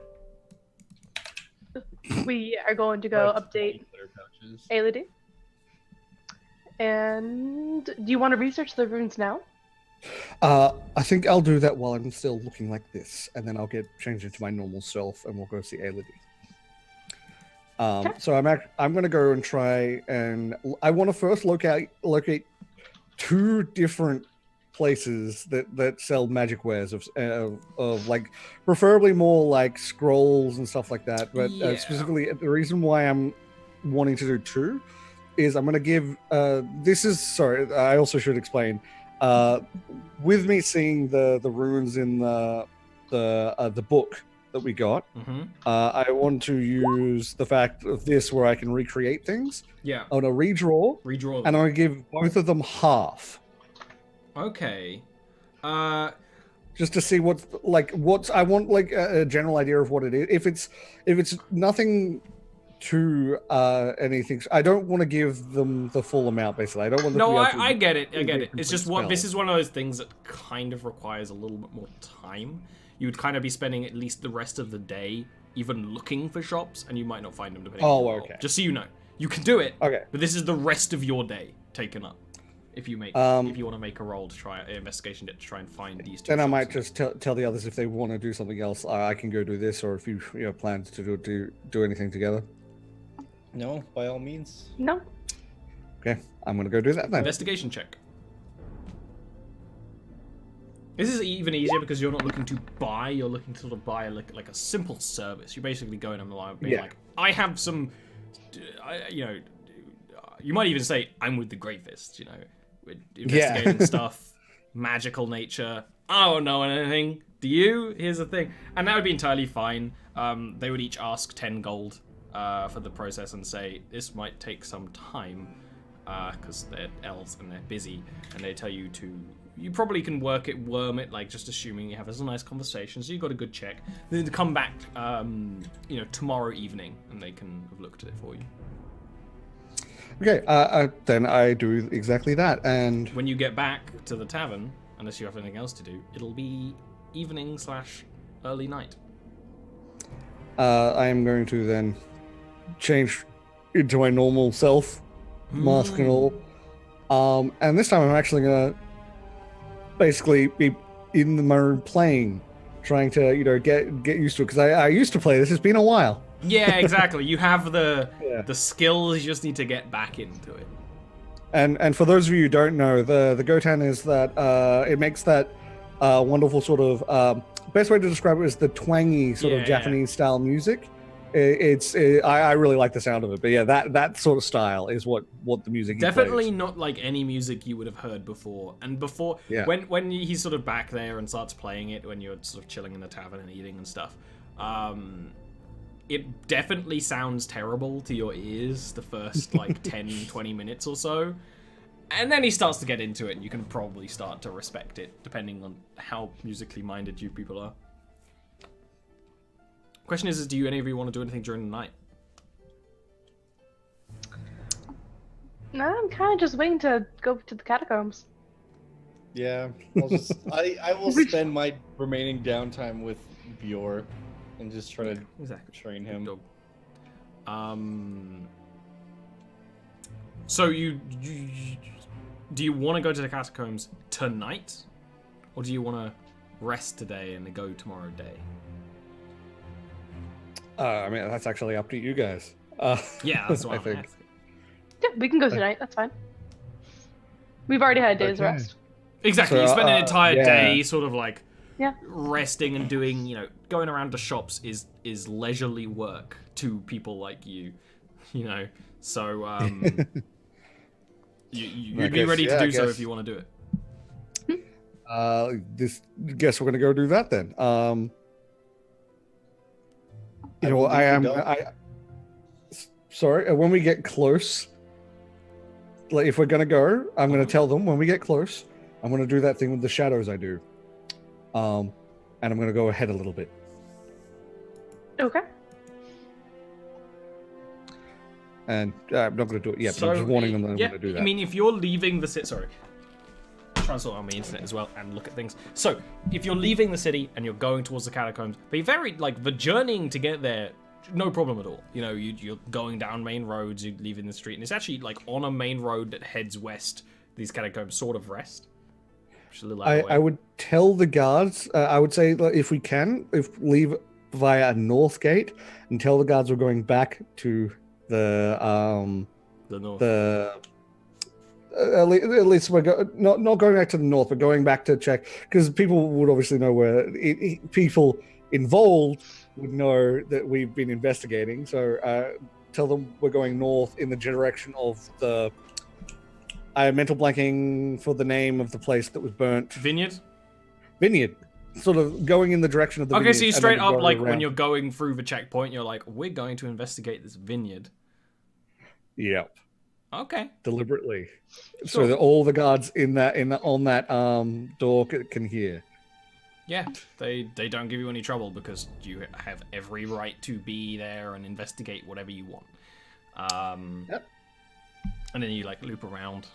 We are going to go update Glitter pouches. Ailidi. And do you want to research the runes now? I think I'll do that while I'm still looking like this, and then I'll get changed into my normal self, and we'll go see Ailidi. So I'm going to go and try, and I want to first locate two different places that sell magic wares of like preferably more like scrolls and stuff like that. But Yeah. specifically, the reason why I'm wanting to do two is I'm going to give. Sorry, I also should explain. With me seeing the runes in the book that we got, Mm-hmm. I want to use the fact of this where I can recreate things. Yeah. I want to redraw, Redraw and them. I'm going to give both of them half. Okay. Just to see what's I want like a general idea of what it is. If it's nothing to anything, I don't want to give them the full amount. Basically, I don't want them No, to be able to I get it. I do get a it. complete It's just this is one of those things that kind of requires a little bit more time. You would kind of be spending at least the rest of the day even looking for shops, and you might not find them depending on your role. okay. Just so you know, you can do it. Okay. But this is the rest of your day taken up. If you if you want to make a roll to try an investigation to try and find these two. Then I shops. might just tell the others if they want to do something else. I can go do this, or if you have plans to do anything together. No, by all means. No. Okay, I'm gonna go do that then. Investigation check. This is even easier because you're not looking to buy, you're looking to sort of buy like a simple service. You're basically going on the line being like, I have some, you might even say, I'm with the Great Fist, you know, with investigating stuff, magical nature. I don't know anything. Do you? Here's the thing. And that would be entirely fine. They would each ask 10 gold for the process and say, this might take some time because they're elves and they're busy, and they tell you you probably can worm it, like just assuming you have a nice conversation, so you got a good check. Then to come back, tomorrow evening, and they can have looked at it for you. Okay, then I do exactly that, and When you get back to the tavern, unless you have anything else to do, it'll be evening/early night. I am going to then change into my normal self, mask and all. And this time I'm actually gonna basically be in the mode playing, trying to get used to it, because I used to play this. It's been a while. Yeah, exactly. You have the Yeah. skills. You just need to get back into it. And for those of you who don't know, the Gotan is that it makes that wonderful sort of best way to describe it is the twangy sort Yeah, of Japanese style music. I really like the sound of it, but yeah, that sort of style is what the music. Definitely he plays. not like any music you would have heard before. And before, Yeah. when he's sort of back there and starts playing it, when you're sort of chilling in the tavern and eating and stuff, it definitely sounds terrible to your ears the first like 10, 20 minutes or so. And then he starts to get into it, and you can probably start to respect it, depending on how musically minded you people are. Question is do you any of you want to do anything during the night? No, I'm kind of just waiting to go to the catacombs. Yeah, I will spend my remaining downtime with Bjor and just try to train him. So you do you want to go to the catacombs tonight, or do you want to rest today and go tomorrow day? I mean, that's actually up to you guys. Yeah, that's what I I'm think. asking. Yeah, we can go tonight. That's fine. We've already had a day's rest. Exactly, So, you spend an entire yeah. day sort of like Yeah. resting and doing, going around the shops is leisurely work to people like you, So you'd be ready to do so if you want to do it. Guess we're gonna go do that then. Sorry, when we get close, like if we're gonna go, I'm gonna tell them when we get close. I'm gonna do that thing with the shadows I do, and I'm gonna go ahead a little bit. Okay. And I'm not gonna do it yet, but I'm just warning them that I'm gonna do that. I mean, if you're leaving the city, sorry. Try and sort on my internet as well and look at things. So, if you're leaving the city and you're going towards the catacombs, be very the journeying to get there, no problem at all. You're going down main roads, you're leaving the street, and it's actually on a main road that heads west. These catacombs sort of rest. Which is a little out of the way. I would tell the guards. I would say if we can, leave via a north gate and tell the guards we're going back to the north. At least we're not going back to the north, but going back to check, because people would obviously know where people involved would know that we've been investigating. So tell them we're going north in the direction of the. I am mental blanking for the name of the place that was burnt. Vineyard. Sort of going in the direction of the. Okay, vineyard, so you straight up around. when you're going through the checkpoint, you're like, we're going to investigate this vineyard. Yep. Okay. Deliberately, Sure. so that all the guards on that door can hear. Yeah, they don't give you any trouble because you have every right to be there and investigate whatever you want. Yep. And then you loop around.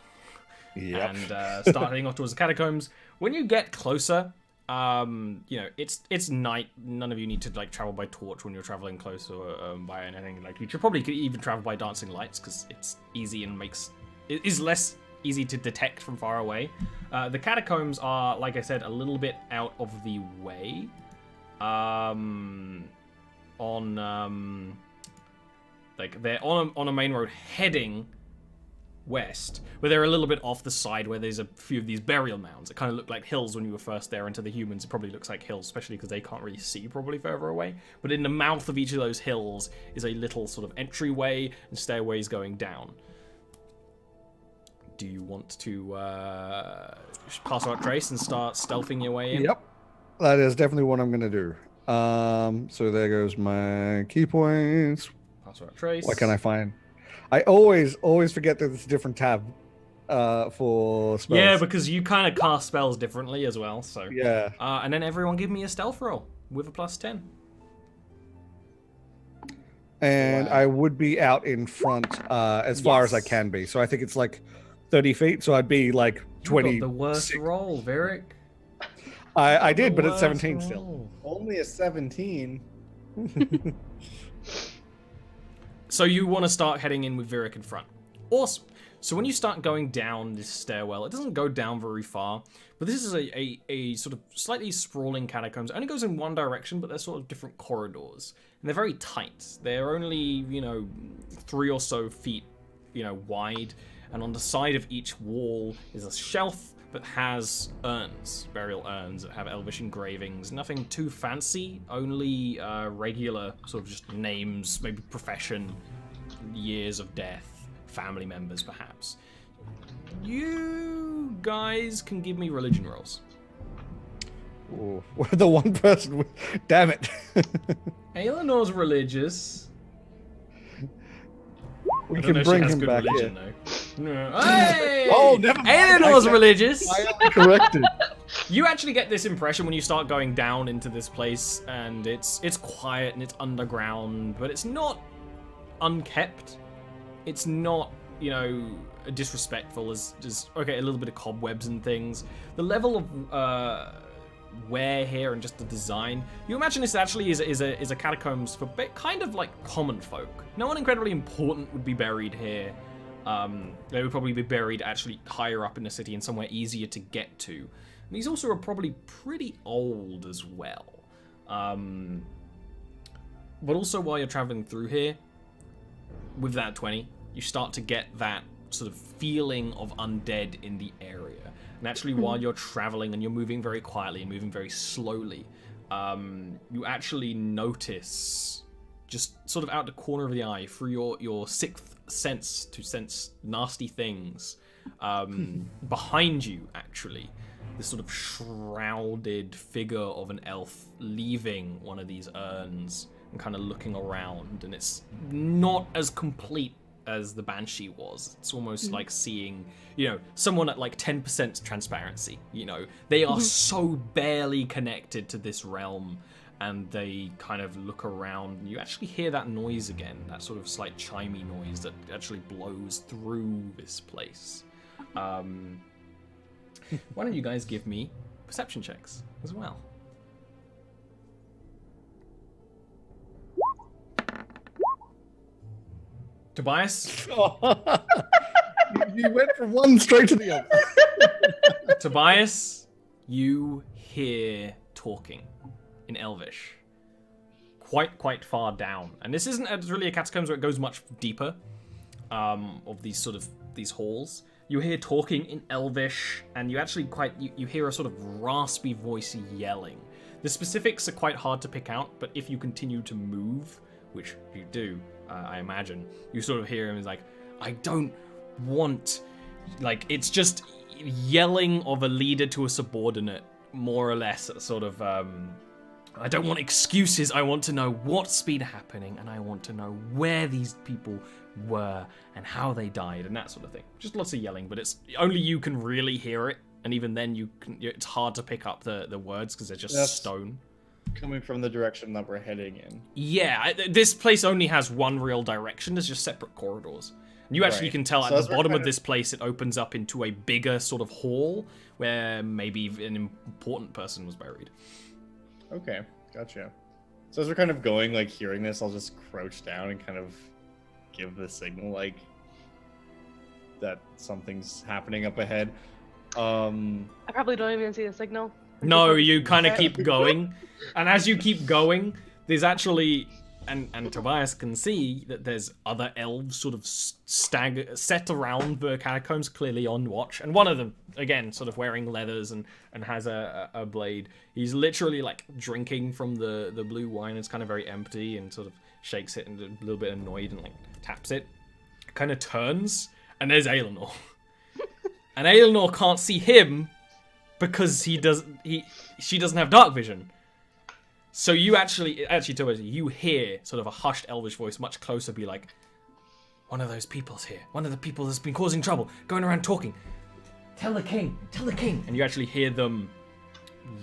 Yep. And start heading off towards the catacombs. When you get closer, it's night. None of you need to travel by torch when you're traveling close or by anything. You should probably even travel by dancing lights because it's easy and it is less easy to detect from far away. The catacombs are, like I said, a little bit out of the way. They're on a main road heading west, but they're a little bit off the side where there's a few of these burial mounds. It kind of looked like hills when you were first there, and to the humans it probably looks like hills, especially because they can't really see probably further away. But in the mouth of each of those hills is a little sort of entryway and stairways going down. Do you want to pass out trace and start stealthing your way in? Yep, that is definitely what I'm gonna do. So there goes my key points. Pass out trace. What can I find? I always forget that it's a different tab for spells. Yeah, because you kind of cast spells differently as well. So yeah. And then everyone give me a stealth roll with a +10. And I would be out in front as far as I can be. So I think it's 30 feet. So I'd be 20. You got the worst roll, Varric. I did, but it's 17 still. Only a 17. So you want to start heading in with Varric in front. Awesome. So when you start going down this stairwell, it doesn't go down very far, but this is a sort of slightly sprawling catacombs. It only goes in one direction, but they're sort of different corridors. And they're very tight. They're only, 3 or so feet, wide. And on the side of each wall is a shelf but has urns, burial urns that have elvish engravings. Nothing too fancy, only regular sort of just names, maybe profession, years of death, family members perhaps. You guys can give me religion rolls. Ooh, we're the one person with... Damn it. Aelenor's religious. We I don't can know if she bring has him good back religion, here. though. No. Hey! Oh, never mind. Aelenor's religious. I am corrected. You actually get this impression when you start going down into this place, and it's quiet and it's underground, but it's not unkept. It's not, you know, disrespectful as just okay, a little bit of cobwebs and things. The level of wear here and just the design. You imagine this actually is a catacombs for kind of like common folk. No one incredibly important would be buried here. They would probably be buried actually higher up in the city and somewhere easier to get to. And these also are probably pretty old as well. But also while you're traveling through here, with that 20, you start to get that sort of feeling of undead in the area. And actually, while you're traveling and you're moving very quietly and moving very slowly, you actually notice, just sort of out the corner of the eye, through your sixth sense to sense nasty things, behind you, actually, this sort of shrouded figure of an elf leaving one of these urns and kind of looking around. And it's not as complete as the Banshee was. It's almost like seeing, you know, someone at like 10% transparency. You know, they are so barely connected to this realm, and they kind of look around, and you actually hear that noise again, that sort of slight chimey noise that actually blows through this place. Why don't you guys give me perception checks as well? Tobias? You went from one straight to the other. Tobias, you hear talking in Elvish. Quite far down. And this isn't really a catacombs where it goes much deeper, of these halls. You hear talking in Elvish, and you actually you hear a sort of raspy voice yelling. The specifics are quite hard to pick out, but if you continue to move, which you do, I imagine, you sort of hear him as like, I don't want, like, it's just yelling of a leader to a subordinate, more or less, sort of, I don't want excuses, I want to know what's been happening, and I want to know where these people were, and how they died, and that sort of thing. Just lots of yelling, but it's, only you can really hear it, and even then it's hard to pick up the words, because they're just stone. Coming from the direction that we're heading in. Yeah, this place only has one real direction. There's just separate corridors. And you actually can tell So at the bottom of this place, it opens up into a bigger sort of hall where maybe an important person was buried. Okay, gotcha. So as we're kind of going, like, hearing this, I'll just crouch down and kind of give the signal, like, that something's happening up ahead. I probably don't even see the signal. No, you kind of keep going. And as you keep going, there's actually, and Tobias can see that there's other elves sort of set around the catacombs, clearly on watch. And one of them, again, sort of wearing leathers and has a blade. He's literally like drinking from the blue wine. It's kind of very empty, and sort of shakes it and a little bit annoyed and like taps it. Kind of turns, and there's Aelinor. And Aelinor can't see him because she doesn't have dark vision. So you actually, Tobias, you hear sort of a hushed elvish voice much closer be like, one of those people's here. One of the people that's been causing trouble, going around talking. Tell the king, tell the king. And you actually hear them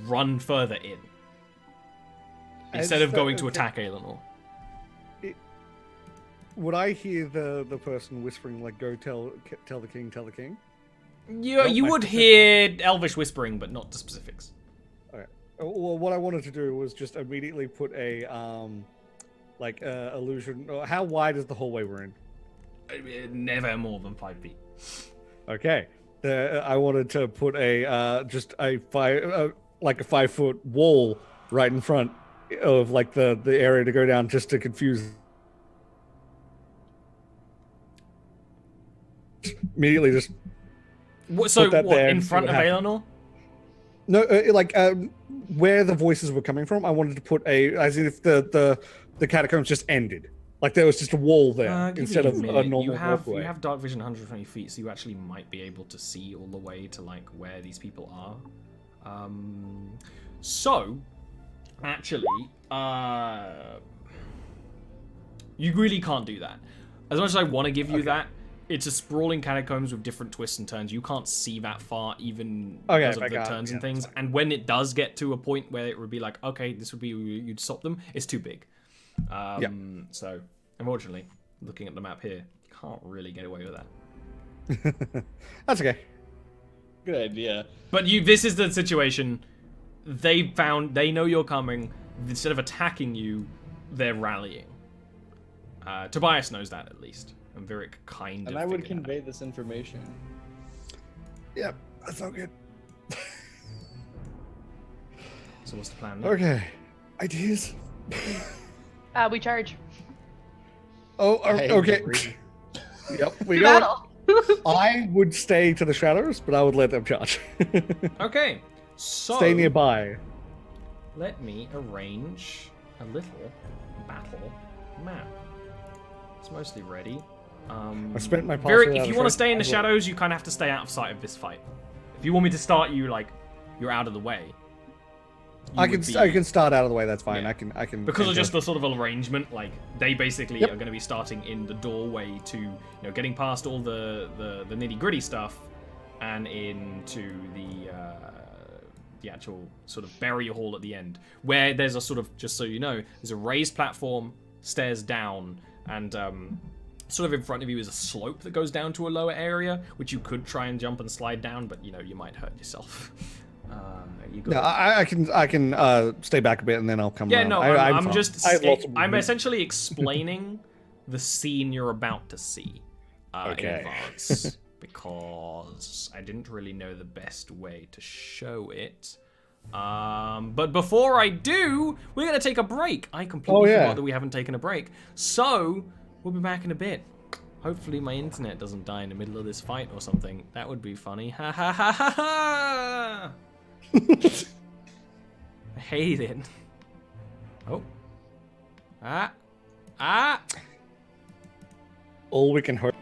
run further in. Instead of going to attack Aelinor. Would I hear the person whispering, like, go tell the king, tell the king? You would hear elvish whispering, but not the specifics. Okay. Well, what I wanted to do was just immediately put a illusion. How wide is the hallway we're in? Never more than 5 feet. Okay. I wanted to put a 5-foot wall right in front of like the area to go down, just to confuse. Immediately, just So Put that what, there in and see front what of happens. Aelinor? No, where the voices were coming from, I wanted to put as if the catacombs just ended. Like there was just a wall there Give instead me of a minute. normal you have dark vision 120 feet, so you actually might be able to see all the way to like where these people are. So actually, you really can't do that. As much as I want to give you that, it's a sprawling catacombs with different twists and turns. You can't see that far, even because of the turns and things. And when it does get to a point where it would be like, okay, this would be you'd stop them, it's too big. So, unfortunately, looking at the map here, you can't really get away with that. That's okay. Good idea. But this is the situation. They know you're coming. Instead of attacking you, they're rallying. Tobias knows that at least. And Virik kind of. And I would figured that convey this information. Yep, that's all good. So what's the plan now? Okay, ideas. We charge. Oh, I okay. agree. Yep, we Do go. battle. I would stay to the shadows, but I would let them charge. Okay, so Stay nearby. let me arrange a little battle map. It's mostly ready. I spent my Virik, password if out you of want to first- stay in the shadows, you kind of have to stay out of sight of this fight. If you want me to start you, like, you're out of the way. I can start out of the way. That's fine. Yeah. I can Because of enter. just the sort of arrangement, like, they basically Yep. are going to be starting in the doorway to, getting past all the nitty-gritty stuff and into the actual sort of burial hall at the end, where there's a sort of, just so you know, there's a raised platform, stairs down, and sort of in front of you is a slope that goes down to a lower area, which you could try and jump and slide down, but, you might hurt yourself. No, I can stay back a bit and then I'll come. Yeah, around. no, I'm I'm fine. just, I have lots of I'm movement. essentially explaining the scene you're about to see in Okay. advance, because I didn't really know the best way to show it. But before I do, we're gonna take a break. I completely forgot that we haven't taken a break, so we'll be back in a bit. Hopefully my internet doesn't die in the middle of this fight or something. That would be funny. Ha ha ha ha ha! I hate it. Oh. Ah. All we can hope.